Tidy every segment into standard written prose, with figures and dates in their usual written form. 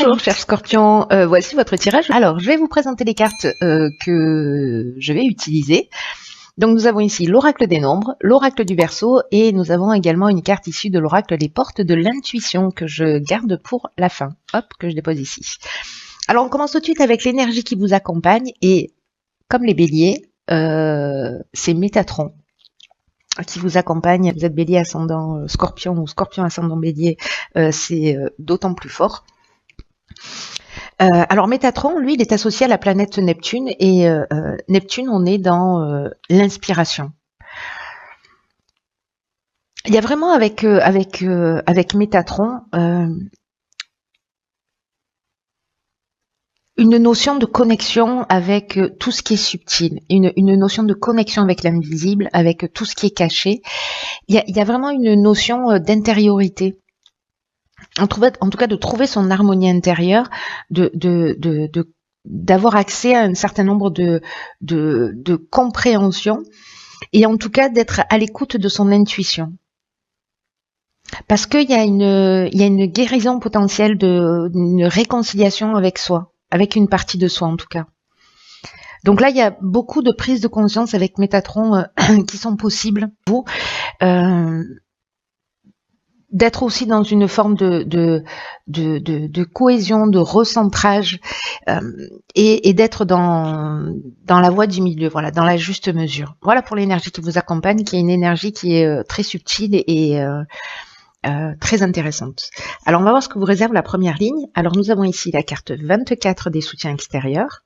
Bonjour chers scorpions, voici votre tirage. Alors je vais vous présenter les cartes que je vais utiliser. Donc nous avons ici l'oracle des nombres, l'oracle du Verseau et nous avons également une carte issue de l'oracle des portes de l'intuition que je garde pour la fin. Hop, que je dépose ici. Alors on commence tout de suite avec l'énergie qui vous accompagne et comme les béliers, c'est Métatron qui vous accompagne. Vous êtes bélier ascendant scorpion ou scorpion ascendant bélier, c'est d'autant plus fort. Alors Métatron, lui, il est associé à la planète Neptune et Neptune, on est dans l'inspiration. Il y a vraiment avec Métatron une notion de connexion avec tout ce qui est subtil, une notion de connexion avec l'invisible, avec tout ce qui est caché. Il y a vraiment une notion d'intériorité. En tout cas, de trouver son harmonie intérieure, d'avoir accès à un certain nombre de compréhension et en tout cas d'être à l'écoute de son intuition. Parce qu'il y a une guérison potentielle, une réconciliation avec soi, avec une partie de soi en tout cas. Donc là, il y a beaucoup de prises de conscience avec Métatron qui sont possibles pour vous. D'être aussi dans une forme de cohésion, de recentrage et d'être dans la voie du milieu, voilà, dans la juste mesure. Voilà pour l'énergie qui vous accompagne, qui est une énergie qui est très subtile et très intéressante. Alors on va voir ce que vous réserve la première ligne. Alors nous avons ici la carte 24 des soutiens extérieurs.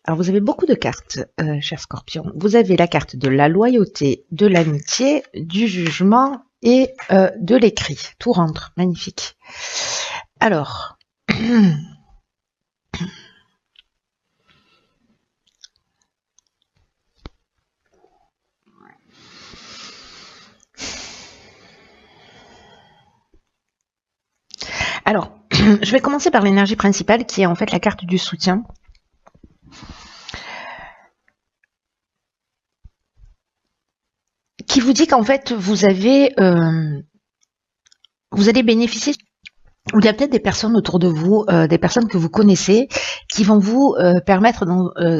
Alors vous avez beaucoup de cartes, chers scorpions. Vous avez la carte de la loyauté, de l'amitié, du jugement et de l'écrit. Tout rentre, magnifique. Alors, je vais commencer par l'énergie principale qui est en fait la carte du soutien. Qui vous dit qu'en fait vous allez bénéficier. Il y a peut-être des personnes autour de vous, des personnes que vous connaissez, qui vont vous permettre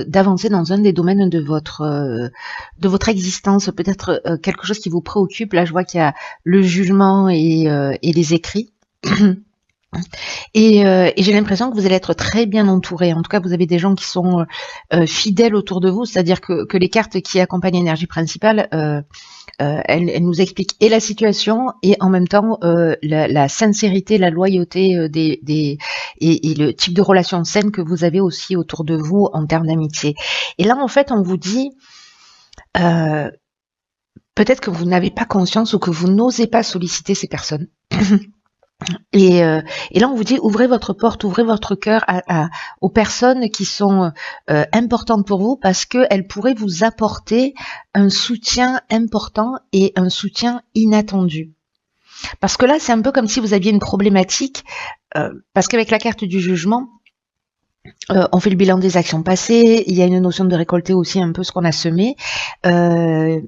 d'avancer dans un des domaines de votre existence, peut-être quelque chose qui vous préoccupe. Là, je vois qu'il y a le jugement et les écrits. Et j'ai l'impression que vous allez être très bien entouré. En tout cas, vous avez des gens qui sont fidèles autour de vous, c'est-à-dire que les cartes qui accompagnent l'énergie principale, elles nous expliquent et la situation et en même temps la sincérité, la loyauté et le type de relation saine que vous avez aussi autour de vous en termes d'amitié. Et là, en fait, on vous dit peut-être que vous n'avez pas conscience ou que vous n'osez pas solliciter ces personnes. Et là, on vous dit, ouvrez votre porte, ouvrez votre cœur aux personnes qui sont importantes pour vous parce qu'elles pourraient vous apporter un soutien important et un soutien inattendu. Parce que là, c'est un peu comme si vous aviez une problématique, parce qu'avec la carte du jugement, on fait le bilan des actions passées, il y a une notion de récolter aussi un peu ce qu'on a semé. Il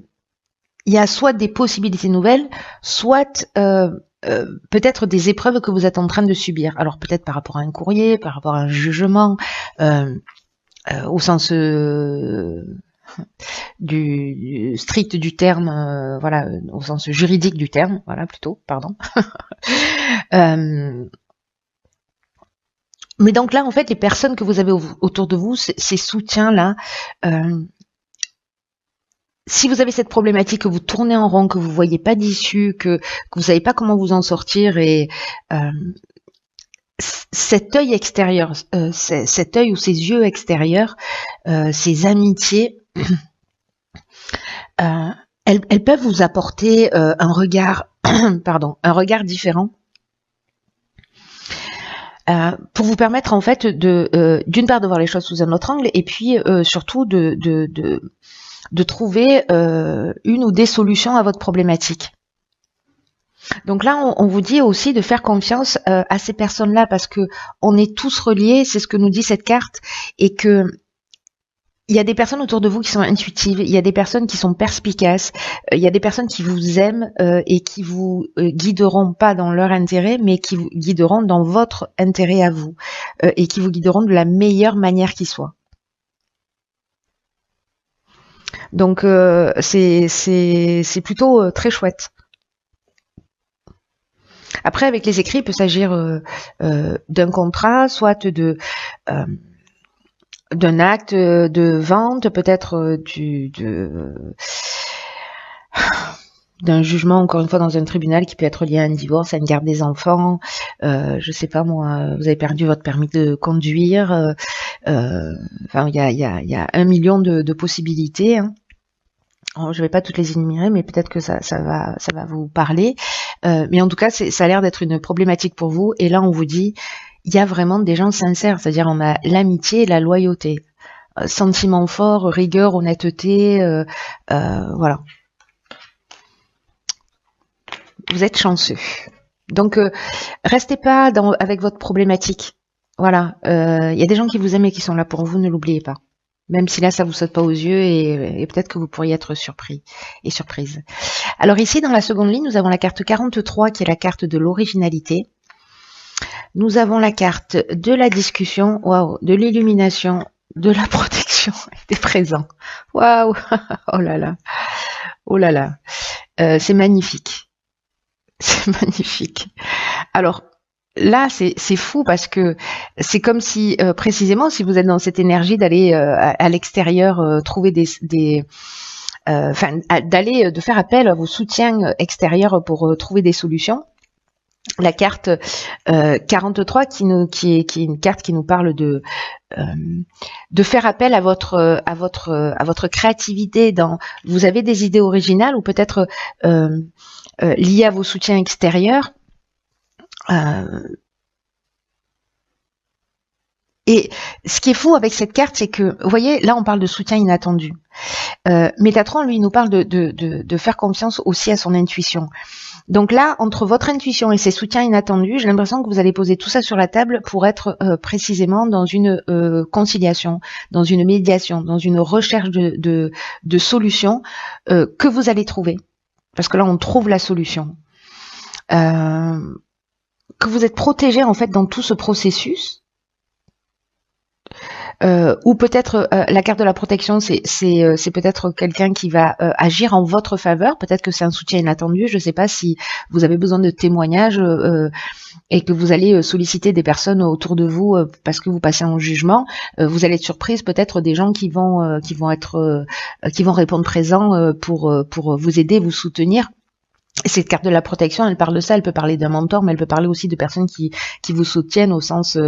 y a soit des possibilités nouvelles, soit peut-être des épreuves que vous êtes en train de subir. Alors peut-être par rapport à un courrier, par rapport à un jugement, au sens du strict du terme, voilà, au sens juridique du terme, voilà plutôt, pardon. Mais donc là, en fait, les personnes que vous avez autour de vous, ces soutiens-là, si vous avez cette problématique, que vous tournez en rond, que vous voyez pas d'issue, que vous savez pas comment vous en sortir, et cet œil extérieur, cet œil ou ces yeux extérieurs, ces amitiés, elles peuvent vous apporter un regard, un regard différent. Pour vous permettre en fait d'une part de voir les choses sous un autre angle et puis surtout de trouver une ou des solutions à votre problématique. Donc là, on vous dit aussi de faire confiance à ces personnes-là parce que on est tous reliés, c'est ce que nous dit cette carte, et que il y a des personnes autour de vous qui sont intuitives, il y a des personnes qui sont perspicaces, il y a des personnes qui vous aiment et qui vous guideront pas dans leur intérêt, mais qui vous guideront dans votre intérêt à vous et qui vous guideront de la meilleure manière qui soit. Donc c'est plutôt très chouette. Après, avec les écrits, il peut s'agir d'un contrat, soit d'un acte de vente, peut-être d'un jugement, encore une fois, dans un tribunal qui peut être lié à un divorce, à une garde des enfants, je sais pas moi, vous avez perdu votre permis de conduire, enfin il y a 1 million de possibilités, hein. Je vais pas toutes les énumérer, mais peut-être que ça va vous parler. Mais en tout cas, ça a l'air d'être une problématique pour vous. Et là, on vous dit, il y a vraiment des gens sincères, c'est-à-dire on a l'amitié et la loyauté, sentiments forts, rigueur, honnêteté, voilà. Vous êtes chanceux. Donc, restez pas avec votre problématique. Voilà, il y a des gens qui vous aiment et qui sont là pour vous, ne l'oubliez pas. Même si là, ça vous saute pas aux yeux et peut-être que vous pourriez être surpris et surprise. Alors ici, dans la seconde ligne, nous avons la carte 43 qui est la carte de l'originalité. Nous avons la carte de la discussion, waouh, de l'illumination, de la protection et des présents. Waouh, oh là là, oh là là, c'est magnifique, c'est magnifique. Alors là, c'est fou parce que c'est comme si, précisément, si vous êtes dans cette énergie d'aller à l'extérieur trouver de faire appel à vos soutiens extérieurs pour trouver des solutions. La carte 43 qui est une carte qui nous parle de faire appel à votre créativité. Vous avez des idées originales ou peut-être liées à vos soutiens extérieurs. Et ce qui est fou avec cette carte, c'est que, vous voyez, là on parle de soutien inattendu. Métatron, lui, nous parle de faire confiance aussi à son intuition. Donc là, entre votre intuition et ses soutiens inattendus, j'ai l'impression que vous allez poser tout ça sur la table pour être précisément dans une conciliation, dans une médiation, dans une recherche de solutions que vous allez trouver. Parce que là, on trouve la solution. Que vous êtes protégé en fait dans tout ce processus. Ou peut-être la carte de la protection, c'est peut-être quelqu'un qui va agir en votre faveur. Peut-être que c'est un soutien inattendu. Je ne sais pas si vous avez besoin de témoignages et que vous allez solliciter des personnes autour de vous parce que vous passez en jugement. Vous allez être surprise peut-être des gens qui vont répondre présent pour vous aider, vous soutenir. Cette carte de la protection, elle parle de ça, elle peut parler d'un mentor, mais elle peut parler aussi de personnes qui vous soutiennent au sens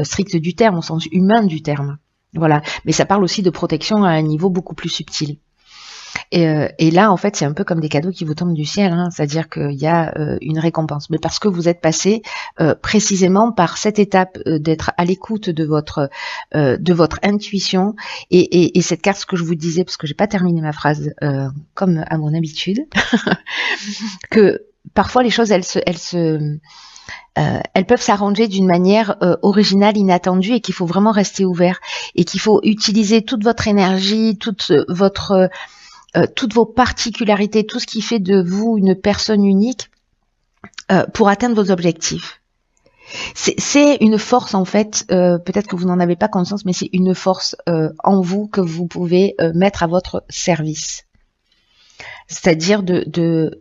strict du terme, au sens humain du terme. Voilà. Mais ça parle aussi de protection à un niveau beaucoup plus subtil. Et là, en fait, c'est un peu comme des cadeaux qui vous tombent du ciel, hein, c'est-à-dire qu'il y a une récompense. Mais parce que vous êtes passé précisément par cette étape d'être à l'écoute de votre intuition et cette carte, ce que je vous disais, parce que j'ai pas terminé ma phrase comme à mon habitude, que parfois les choses, elles peuvent s'arranger d'une manière originale, inattendue, et qu'il faut vraiment rester ouvert et qu'il faut utiliser toute votre énergie, toutes vos particularités, tout ce qui fait de vous une personne unique pour atteindre vos objectifs. C'est une force en fait, peut-être que vous n'en avez pas conscience, mais c'est une force en vous que vous pouvez mettre à votre service. C'est-à-dire de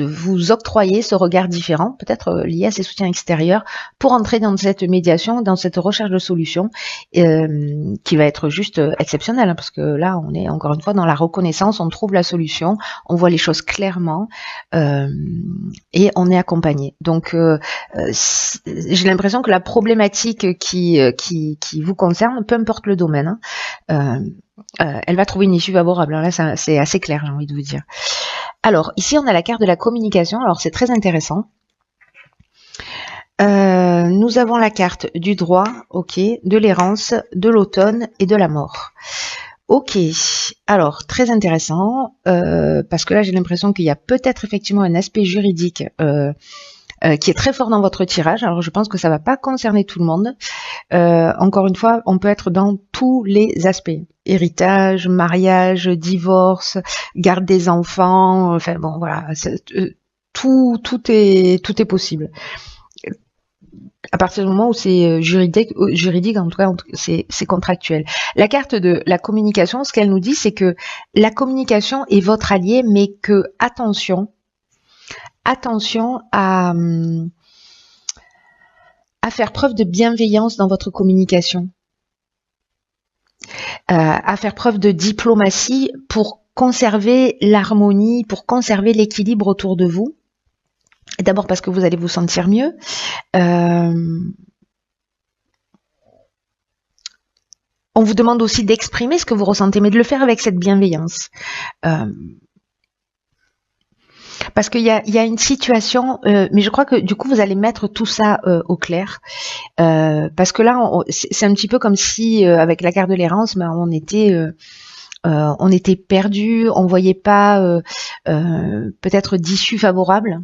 vous octroyer ce regard différent, peut-être lié à ces soutiens extérieurs, pour entrer dans cette médiation, dans cette recherche de solutions, qui va être juste exceptionnelle, hein, parce que là, on est encore une fois dans la reconnaissance, on trouve la solution, on voit les choses clairement, et on est accompagné. Donc, j'ai l'impression que la problématique qui vous concerne, peu importe le domaine, hein, elle va trouver une issue favorable. Là, c'est assez clair, j'ai envie de vous dire. Alors, ici, on a la carte de la communication. Alors, c'est très intéressant. Nous avons la carte du droit, ok, de l'errance, de l'automne et de la mort. Ok, alors, très intéressant, parce que là, j'ai l'impression qu'il y a peut-être effectivement un aspect juridique qui est très fort dans votre tirage. Alors je pense que ça va pas concerner tout le monde. Encore une fois, on peut être dans tous les aspects. Héritage, mariage, divorce, garde des enfants, enfin bon voilà, tout est possible. À partir du moment où c'est juridique, en tout cas, c'est contractuel. La carte de la communication, ce qu'elle nous dit, c'est que la communication est votre allié, mais que attention à faire preuve de bienveillance dans votre communication, à faire preuve de diplomatie pour conserver l'harmonie, pour conserver l'équilibre autour de vous. D'abord parce que vous allez vous sentir mieux. On vous demande aussi d'exprimer ce que vous ressentez, mais de le faire avec cette bienveillance. Parce qu'il y a une situation, mais je crois que du coup vous allez mettre tout ça au clair, parce que là c'est un petit peu comme si avec la carte de l'errance, ben, on était perdu, on voyait pas peut-être d'issue favorable.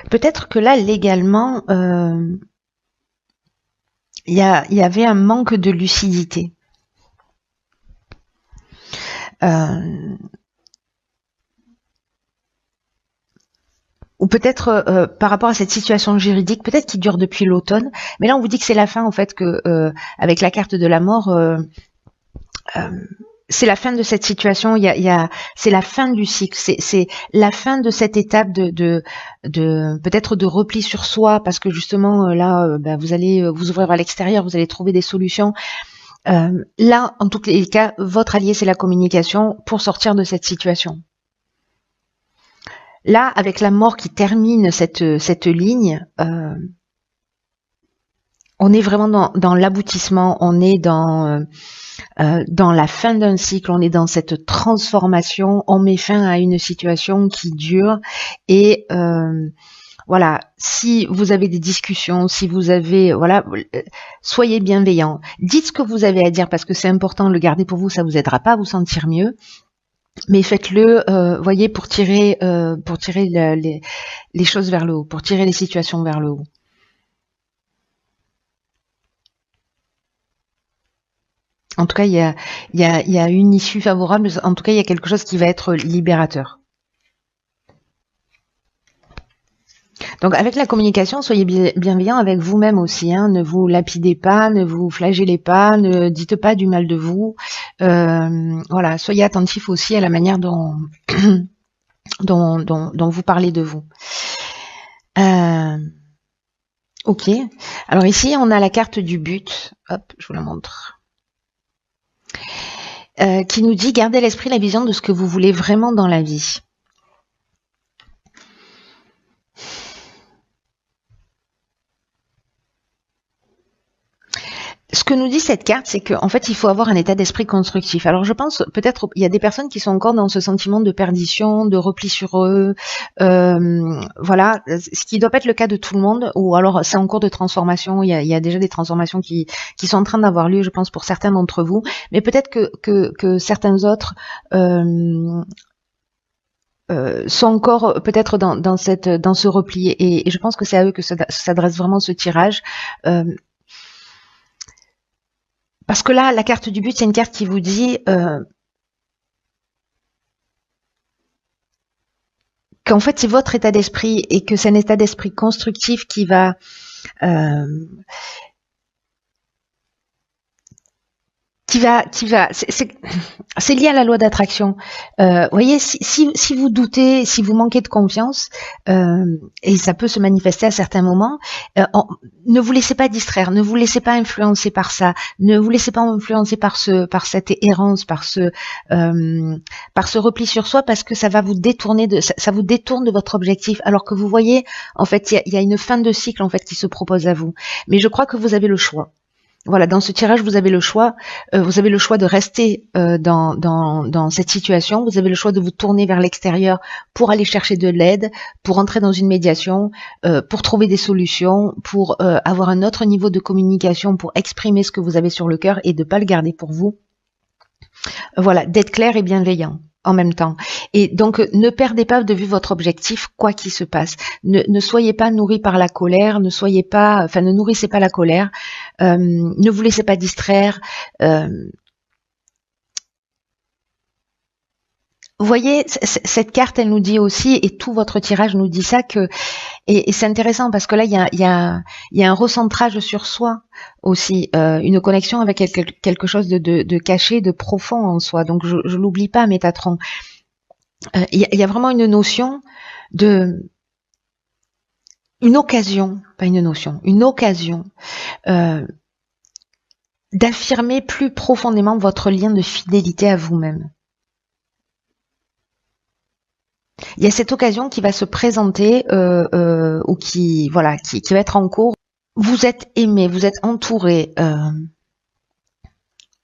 Peut-être que là, légalement, il y avait un manque de lucidité. Ou peut-être par rapport à cette situation juridique, peut-être qui dure depuis l'automne, mais là on vous dit que c'est la fin en fait, que avec la carte de la mort, c'est la fin de cette situation. C'est la fin du cycle, c'est la fin de cette étape de peut-être de repli sur soi, parce que justement là, vous allez vous ouvrir à l'extérieur, vous allez trouver des solutions. Là, en tous les cas, votre allié c'est la communication pour sortir de cette situation. Là, avec la mort qui termine cette ligne, on est vraiment dans l'aboutissement, on est dans la fin d'un cycle, on est dans cette transformation, on met fin à une situation qui dure et voilà, si vous avez des discussions, si vous avez, voilà, soyez bienveillants, dites ce que vous avez à dire parce que c'est important, le garder pour vous, ça vous aidera pas à vous sentir mieux. Mais faites-le, voyez, pour tirer les choses vers le haut, pour tirer les situations vers le haut. En tout cas, il y a une issue favorable. En tout cas, il y a quelque chose qui va être libérateur. Donc, avec la communication, soyez bienveillant avec vous-même aussi. Hein. Ne vous lapidez pas, ne vous flagellez pas, ne dites pas du mal de vous. Voilà, soyez attentif aussi à la manière dont vous parlez de vous. Ok. Alors ici, on a la carte du but. Hop, je vous la montre. Qui nous dit gardez à l'esprit la vision de ce que vous voulez vraiment dans la vie. Ce que nous dit cette carte, c'est qu'en fait, il faut avoir un état d'esprit constructif. Alors, je pense, peut-être, il y a des personnes qui sont encore dans ce sentiment de perdition, de repli sur eux, voilà, ce qui doit pas être le cas de tout le monde, ou alors c'est en cours de transformation, il y a déjà des transformations qui sont en train d'avoir lieu, je pense, pour certains d'entre vous, mais peut-être que certains autres sont encore peut-être dans ce repli, et je pense que c'est à eux que s'adresse vraiment ce tirage. Parce que là, la carte du but, c'est une carte qui vous dit qu'en fait, c'est votre état d'esprit et que c'est un état d'esprit constructif qui va c'est lié à la loi d'attraction. Voyez, si vous doutez, si vous manquez de confiance, et ça peut se manifester à certains moments, ne vous laissez pas distraire, ne vous laissez pas influencer par ça, ne vous laissez pas influencer par cette errance, par ce repli sur soi, parce que ça va vous détourner ça vous détourne de votre objectif, alors que vous voyez, en fait, il y a une fin de cycle en fait qui se propose à vous. Mais je crois que vous avez le choix. Voilà, dans ce tirage, vous avez le choix. Vous avez le choix de rester dans cette situation. Vous avez le choix de vous tourner vers l'extérieur pour aller chercher de l'aide, pour entrer dans une médiation, pour trouver des solutions, pour avoir un autre niveau de communication, pour exprimer ce que vous avez sur le cœur et de pas le garder pour vous. Voilà, d'être clair et bienveillant en même temps. Et donc, ne perdez pas de vue votre objectif, quoi qu'il se passe. Ne soyez pas nourri par la colère, ne nourrissez pas la colère, ne vous laissez pas distraire. Vous voyez, cette carte, elle nous dit aussi, et tout votre tirage nous dit ça, et c'est intéressant parce que là, il y a un recentrage sur soi aussi, une connexion avec quelque chose de caché, de profond en soi. Donc, je l'oublie pas, Métatron. Il y a vraiment une notion une occasion, pas une notion, une occasion d'affirmer plus profondément votre lien de fidélité à vous-même. Il y a cette occasion qui va se présenter ou qui va être en cours. Vous êtes aimé, vous êtes entouré,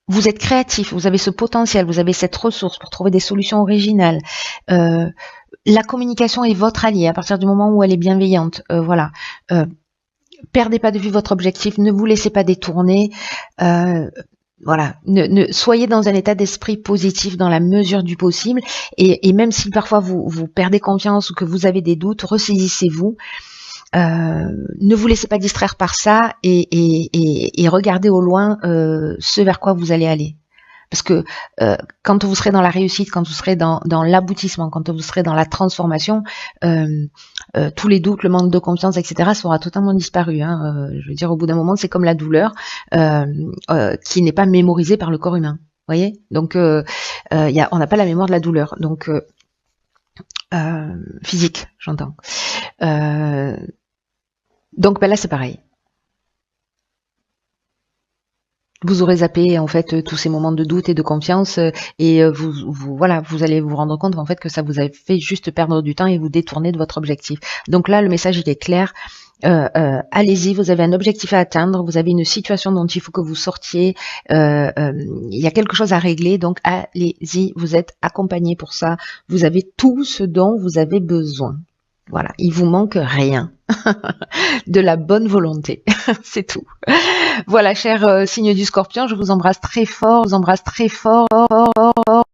vous êtes créatif, vous avez ce potentiel, vous avez cette ressource pour trouver des solutions originales. La communication est votre allié à partir du moment où elle est bienveillante. Voilà. Perdez pas de vue votre objectif, ne vous laissez pas détourner. Voilà, soyez dans un état d'esprit positif dans la mesure du possible, et même si parfois vous perdez confiance ou que vous avez des doutes, ressaisissez-vous, ne vous laissez pas distraire par ça, et regardez au loin ce vers quoi vous allez aller. Parce que quand vous serez dans la réussite, quand vous serez dans l'aboutissement, quand vous serez dans la transformation, tous les doutes, le manque de confiance, etc. sera totalement disparu. Je veux dire, au bout d'un moment, c'est comme la douleur qui n'est pas mémorisée par le corps humain. Vous voyez ? Donc, on n'a pas la mémoire de la douleur. Donc, physique, j'entends. Donc, là, c'est pareil. Vous aurez zappé en fait tous ces moments de doute et de confiance, et vous allez vous rendre compte en fait que ça vous a fait juste perdre du temps et vous détourner de votre objectif. Donc là, le message il est clair. Allez-y, vous avez un objectif à atteindre, vous avez une situation dont il faut que vous sortiez, il y a quelque chose à régler, donc allez-y, vous êtes accompagné pour ça, vous avez tout ce dont vous avez besoin. Voilà, il vous manque rien. De la bonne volonté, c'est tout. Voilà, cher signe du Scorpion, je vous embrasse très fort,